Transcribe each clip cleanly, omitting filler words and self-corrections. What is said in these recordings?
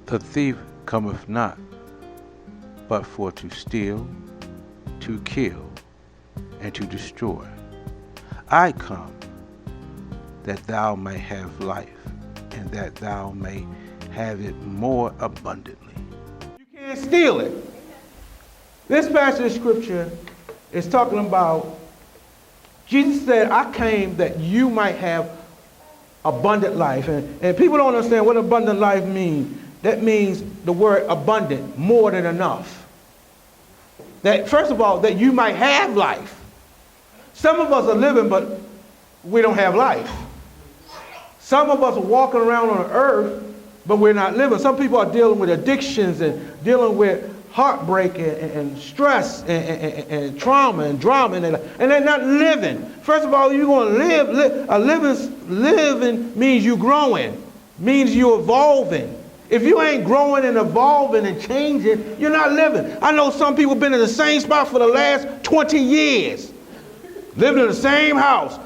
The thief cometh not, but for to steal, to kill, and to destroy. I come, that thou may have life, and that thou may have it more abundantly. You can't steal it. This passage of scripture is talking about, Jesus said, I came that you might have abundant life. And people don't understand what abundant life means. That means the word abundant, more than enough. That, first of all, that you might have life. Some of us are living, but we don't have life. Some of us are walking around on earth, but we're not living. Some people are dealing with addictions and dealing with heartbreak and stress and trauma and drama, and they're not living. First of all, you're going to live. Living means you're growing, means you're evolving. If you ain't growing and evolving and changing, you're not living. I know some people been in the same spot for the last 20 years, living in the same house,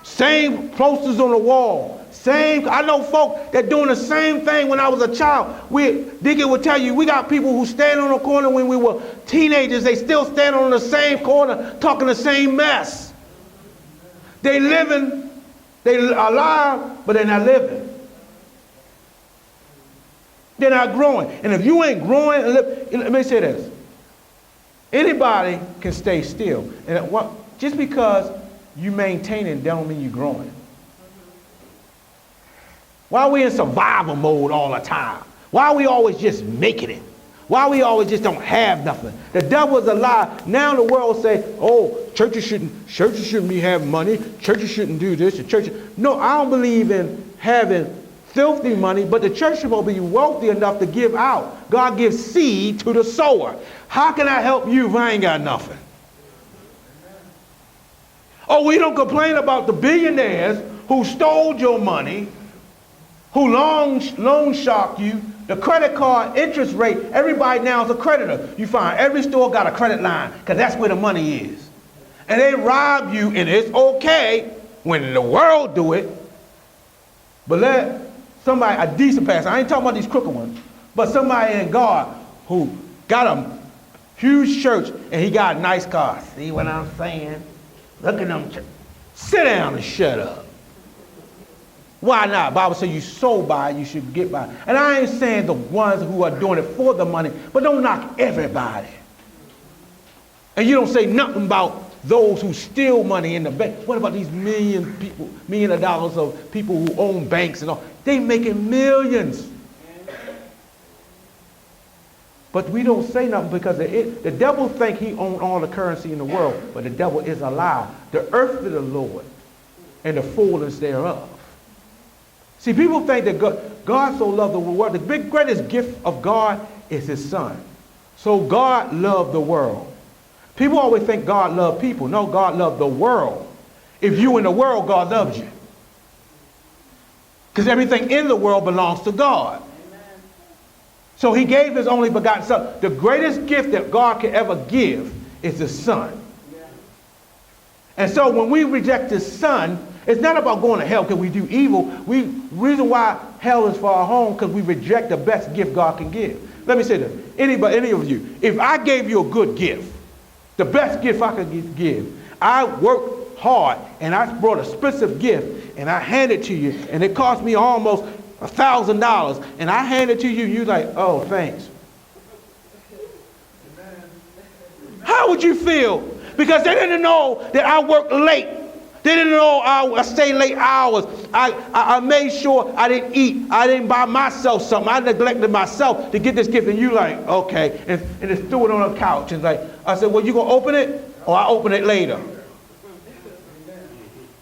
same posters on the wall. I know folk that doing the same thing when I was a child. Deacon would tell you, we got people who stand on the corner when we were teenagers. They still stand on the same corner talking the same mess. They living, they alive, but they're not living. They're not growing. And if you ain't growing, let me say this. Anybody can stay still. And just because you maintaining don't mean you're growing. Why are we in survival mode all the time? Why are we always just making it? Why we always just don't have nothing? The devil is a lie. Now the world say, oh, churches shouldn't be having money. Churches shouldn't do this. No, I don't believe in having filthy money, but the church should be wealthy enough to give out. God gives seed to the sower. How can I help you if I ain't got nothing? Oh, we don't complain about the billionaires who stole your money, who loan sharked you, the credit card interest rate. Everybody now is a creditor. You find every store got a credit line because that's where the money is. And they rob you, and it's okay when the world do it. But let somebody, a decent pastor, I ain't talking about these crooked ones, but somebody in God who got a huge church and he got a nice car. See what I'm saying? Look at them. Sit down and shut up. Why not? Bible says you sow by, you should get by. And I ain't saying the ones who are doing it for the money, but don't knock everybody. And you don't say nothing about those who steal money in the bank. What about these million of dollars of people who own banks and all? They making millions. But we don't say nothing because the devil think he owns all the currency in the world, but the devil is a lie. The earth is the Lord and the fullness thereof. See, people think that God so loved the world. The greatest gift of God is his son. So God loved the world. People always think God loved people. No, God loved the world. If you in the world, God loves you. Because everything in the world belongs to God. Amen. So he gave his only begotten son. The greatest gift that God can ever give is his son. Yeah. And so when we reject his son, it's not about going to hell because we do evil. Reason why hell is for our home because we reject the best gift God can give. Let me say this. Any of you, if I gave you a good gift, the best gift I could give, I worked hard and I brought a specific gift and I handed it to you and it cost me almost $1,000 and I handed it to you, you're like, oh, thanks. How would you feel? Because they didn't know that I worked late. They didn't know I stayed late hours. I made sure I didn't eat. I didn't buy myself something. I neglected myself to get this gift. And you like, okay. And just threw it on the couch. And like, I said, well, you going to open it? Or I open it later?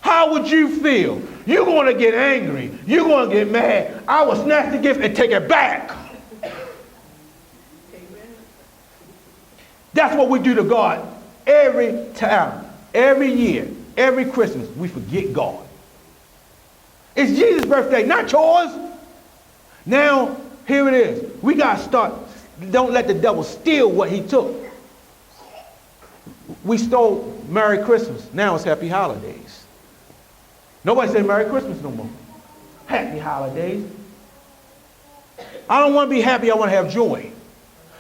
How would you feel? You're going to get angry. You're going to get mad. I will snatch the gift and take it back. That's what we do to God every time, every year. Every Christmas, we forget God. It's Jesus' birthday, not yours. Now, here it is. We got to start. Don't let the devil steal what he took. We stole Merry Christmas. Now it's Happy Holidays. Nobody says Merry Christmas no more. Happy Holidays. I don't want to be happy, I want to have joy.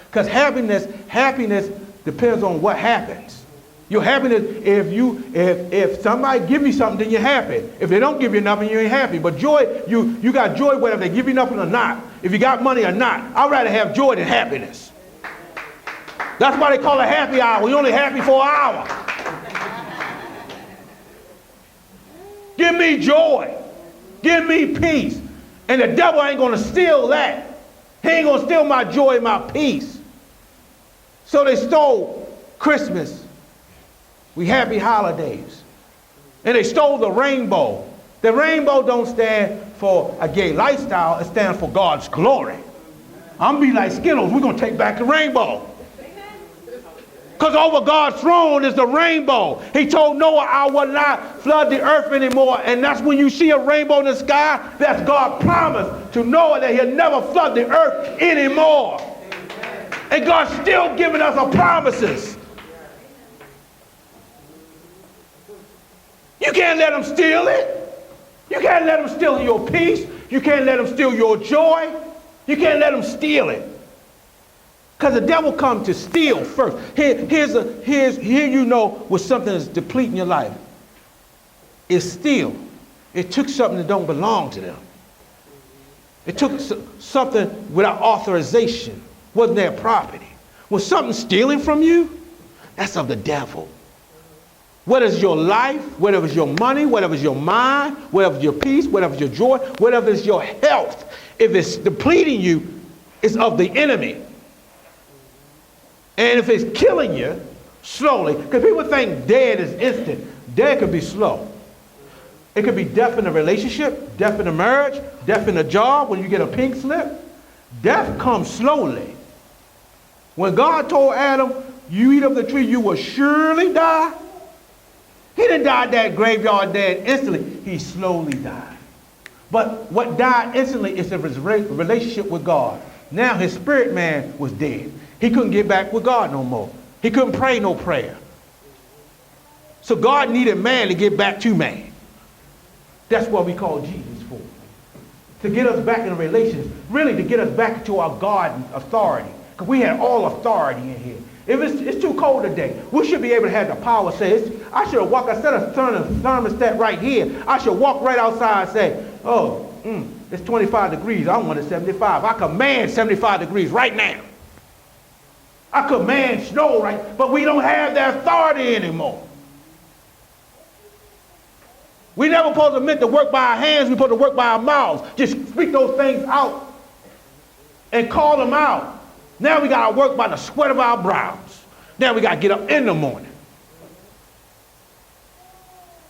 Because happiness depends on what happens. Your happiness, if somebody give you something, then you're happy. If they don't give you nothing, you ain't happy. But joy, you got joy whether they give you nothing or not. If you got money or not. I'd rather have joy than happiness. That's why they call it happy hour. You're only happy for an hour. Give me joy. Give me peace. And the devil ain't going to steal that. He ain't going to steal my joy and my peace. So they stole Christmas. We happy holidays. And they stole the rainbow. The rainbow don't stand for a gay lifestyle. It stands for God's glory. I'm going to be like Skittles. We're going to take back the rainbow. Because over God's throne is the rainbow. He told Noah, I will not flood the earth anymore. And that's when you see a rainbow in the sky, that's God's promise to Noah that he'll never flood the earth anymore. And God's still giving us our promises. You can't let them steal it. You can't let them steal your peace. You can't let them steal your joy. You can't let them steal it. Because the devil comes to steal first. Here you know what something is depleting your life. It's steal. It took something that don't belong to them. It took something without authorization. Wasn't their property. Was something stealing from you? That's of the devil. Whether it's your life, whatever it's your money, whatever it's your mind, whatever it's your peace, whatever it's your joy, whatever it's your health, if it's depleting you, it's of the enemy. And if it's killing you slowly, because people think dead is instant. Dead could be slow. It could be death in a relationship, death in a marriage, death in a job when you get a pink slip. Death comes slowly. When God told Adam, you eat of the tree, you will surely die. He didn't die that graveyard dead instantly. He slowly died. But what died instantly is his relationship with God. Now his spirit man was dead. He couldn't get back with God no more. He couldn't pray no prayer. So God needed man to get back to man. That's what we call Jesus for. To get us back in a relationship. Really to get us back to our God authority. Because we had all authority in here. If it's too cold today, we should be able to have the power to say, I should have walked, instead of turning the thermostat right here, I should walk right outside and say, oh, it's 25 degrees, I want it 75. I command 75 degrees right now. I command snow right, but we don't have that authority anymore. We never supposed to meant to work by our hands, we're supposed to work by our mouths. Just speak those things out and call them out. Now we got to work by the sweat of our brows. Now we got to get up in the morning.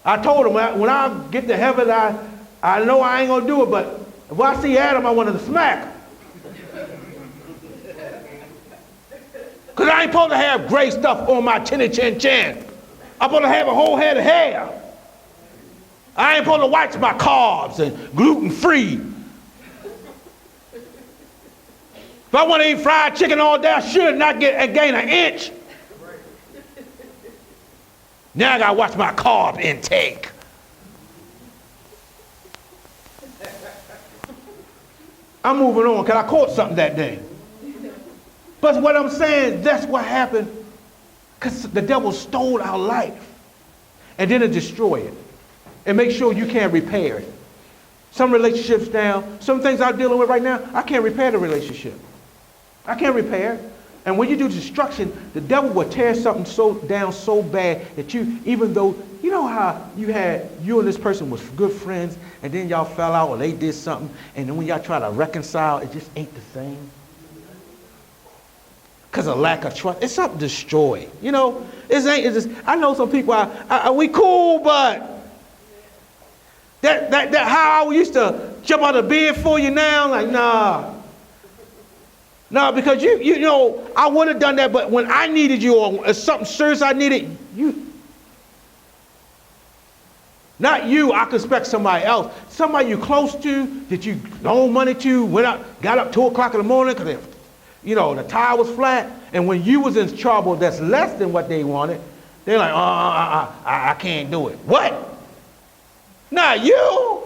I told him when I get to heaven, I know I ain't going to do it, but if I see Adam, I wanted to smack him. Because I ain't supposed to have gray stuff on my chinny chin chin. I'm supposed to have a whole head of hair. I ain't supposed to watch my carbs and gluten-free. If I want to eat fried chicken all day, I should not gain an inch. Now I got to watch my carb intake. I'm moving on because I caught something that day. But what I'm saying, that's what happened because the devil stole our life and then it destroyed it and make sure you can't repair it. Some relationships now, some things I'm dealing with right now, I can't repair the relationship. I can't repair it. And when you do destruction, the devil will tear something down so bad that you, even though, you know how you and this person was good friends and then y'all fell out or they did something and then when y'all try to reconcile, it just ain't the same. Because of lack of trust. It's something destroyed. You know, it's just, I know some people, we cool, but that how I used to jump out of bed for you now, like, nah. No, because you know, I would have done that, but when I needed you or something serious I needed, not you, I could expect somebody else. Somebody you close to, that you loan money to, went out, got up 2 o'clock in the morning because you know, the tire was flat, and when you was in trouble that's less than what they wanted, they're like, I can't do it. What? Not you.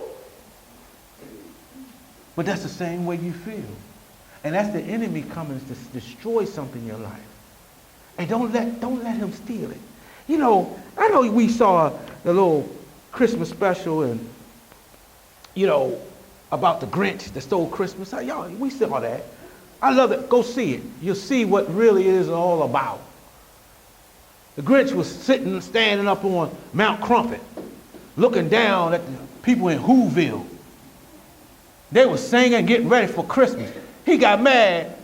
But that's the same way you feel. And that's the enemy coming to destroy something in your life. And don't let him steal it. You know, I know we saw the little Christmas special and, you know, about the Grinch that stole Christmas. Y'all, we saw that. I love it. Go see it. You'll see what really is all about. The Grinch was standing up on Mount Crumpet, looking down at the people in Whoville. They were singing, getting ready for Christmas. He got mad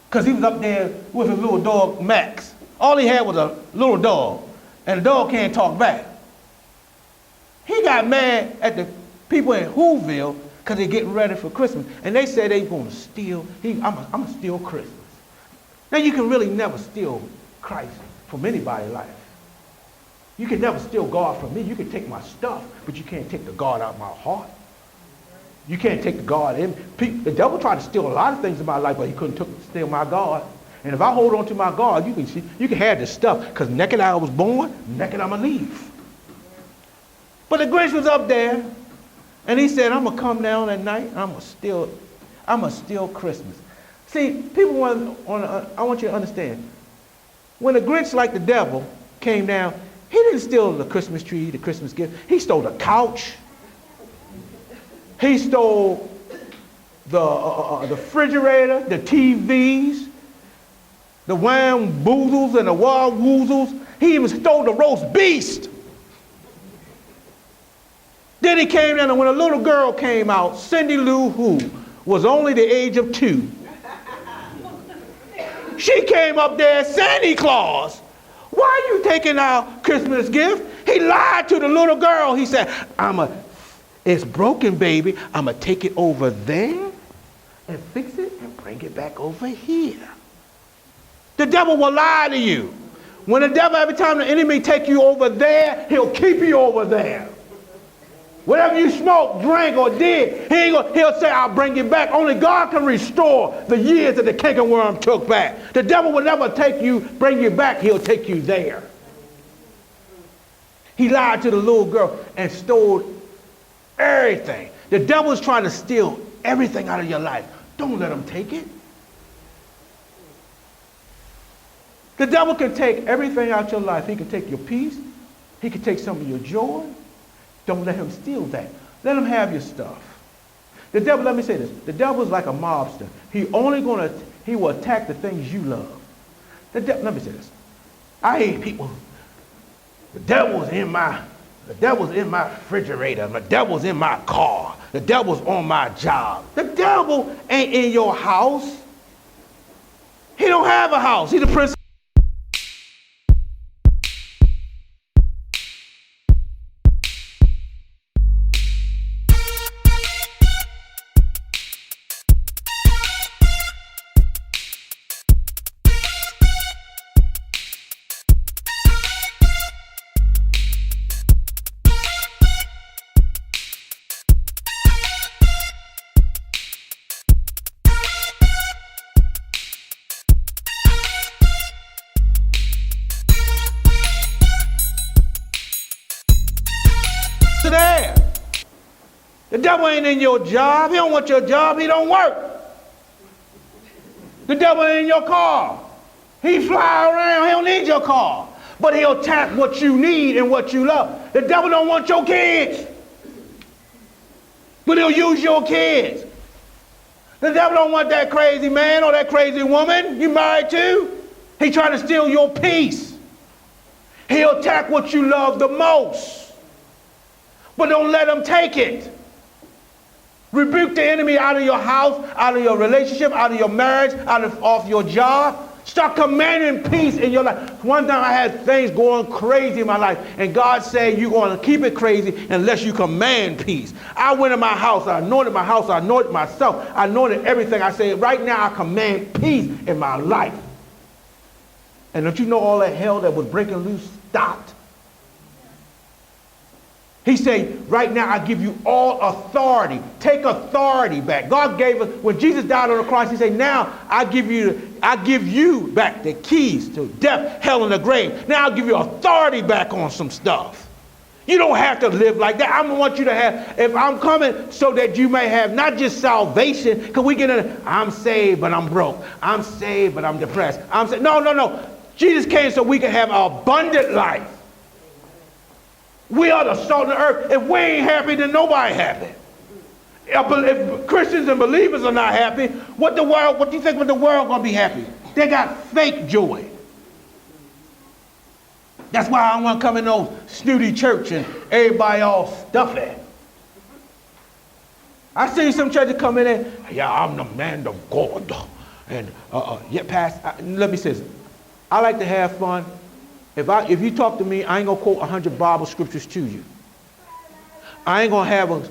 because he was up there with his little dog, Max. All he had was a little dog, and the dog can't talk back. He got mad at the people in Whoville because they're getting ready for Christmas. And they said they going to steal, I'm going to steal Christmas. Now you can really never steal Christ from anybody's life. You can never steal God from me. You can take my stuff, but you can't take the God out of my heart. You can't take the God in. The devil tried to steal a lot of things in my life, but he couldn't steal my God. And if I hold on to my God, you can have this stuff, because naked I was born, naked I'm going to leave. But the Grinch was up there, and he said, I'm going to come down at night, I'm going to steal Christmas. See, people I want you to understand, when the Grinch, like the devil, came down, he didn't steal the Christmas tree, the Christmas gift. He stole the couch. He stole the refrigerator, the TVs, the wham boozles and the wild woozles. He even stole the roast beast. Then he came down, and when a little girl came out, Cindy Lou Who was only the age of 2. She came up there, Santa Claus, why are you taking our Christmas gift? He lied to the little girl. He said, it's broken, baby. I'm going to take it over there and fix it and bring it back over here. The devil will lie to you. When the devil, every time the enemy take you over there, he'll keep you over there. Whatever you smoked, drank, or did, he'll say, I'll bring you back. Only God can restore the years that the cankerworm took back. The devil will never bring you back. He'll take you there. He lied to the little girl and stole everything. The devil is trying to steal everything out of your life. Don't let him take it. The devil can take everything out your life. He can take your peace. He can take some of your joy. Don't let him steal that. Let him have your stuff. The devil, let me say this. The devil is like a mobster. He will attack the things you love. Let me say this. I hate people. The devil's in my refrigerator. The devil's in my car. The devil's on my job. The devil ain't in your house. He don't have a house. He's the prince. There. The devil ain't in your job. He don't want your job. He don't work. The devil ain't in your car. He fly around. He don't need your car. But he'll attack what you need and what you love. The devil don't want your kids. But he'll use your kids. The devil don't want that crazy man or that crazy woman you married to. He trying to steal your peace. He'll attack what you love the most. But don't let him take it. Rebuke the enemy out of your house, out of your relationship, out of your marriage, off your job. Start commanding peace in your life. One time I had things going crazy in my life, and God said you're going to keep it crazy unless you command peace. I went in my house, I anointed my house, I anointed myself, I anointed everything. I said, right now I command peace in my life. And don't you know all that hell that was breaking loose stopped? He said, right now I give you all authority. Take authority back. God gave us, when Jesus died on the cross, he said, now I give you back the keys to death, hell, and the grave. Now I'll give you authority back on some stuff. You don't have to live like that. I want you to have, if I'm coming so that you may have not just salvation, because we get in, I'm saved, but I'm broke. I'm saved, but I'm depressed. No. Jesus came so we can have abundant life. We are the salt of the earth. If we ain't happy, then nobody happy. If Christians and believers are not happy, what do you think the world gonna be happy? They got fake joy. That's why I don't want to come in no snooty church and everybody all stuffy. I see some churches come in there, yeah, I'm the man of God. And let me say this. I like to have fun. If you talk to me, I ain't gonna quote 100 Bible scriptures to you. I ain't gonna have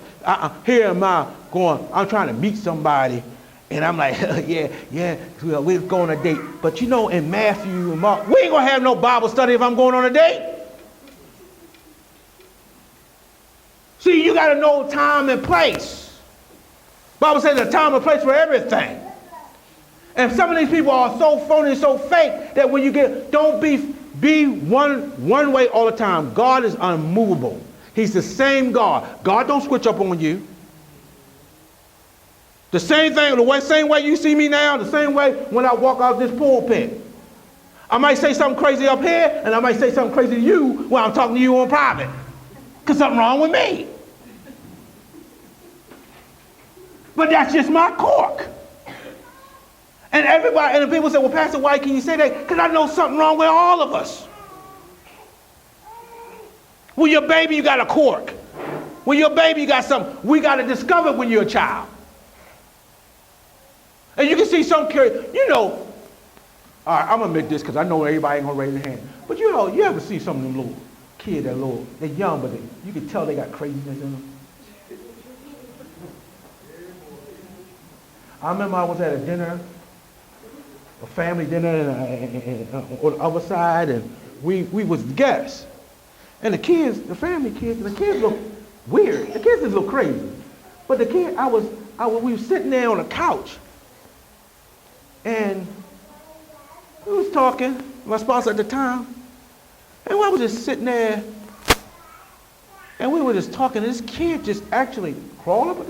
here am I going, I'm trying to meet somebody, and I'm like, yeah, we're going on a date. But in Matthew and Mark, we ain't gonna have no Bible study if I'm going on a date. See, you gotta know time and place. Bible says there's a time and place for everything. And some of these people are so phony and so fake that when you don't be one way all the time. God is unmovable. He's the same God. God don't switch up on you. The same way you see me now, the same way when I walk out this pulpit. I might say something crazy up here, and I might say something crazy to you when I'm talking to you on private. Because something wrong with me. But that's just my cork. And people say, well, Pastor, why can you say that? Because I know something wrong with all of us. When you're a baby, you got a cork. When you're a baby, you got something. We got to discover when you're a child. And you can see some curious, all right, I'm going to admit this because I know everybody ain't going to raise their hand. But you ever see some of them little kids they're young, but you can tell they got craziness in them. I remember I was at a dinner, a family dinner on the other side, and we was guests. And the family kids look weird. The kids just look crazy. But the kid, we were sitting there on a couch, and we was talking, my sponsor at the time, and I was just sitting there, and we were just talking, and this kid just actually crawled up.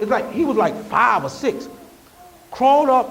It's like he was like 5 or 6, crawled up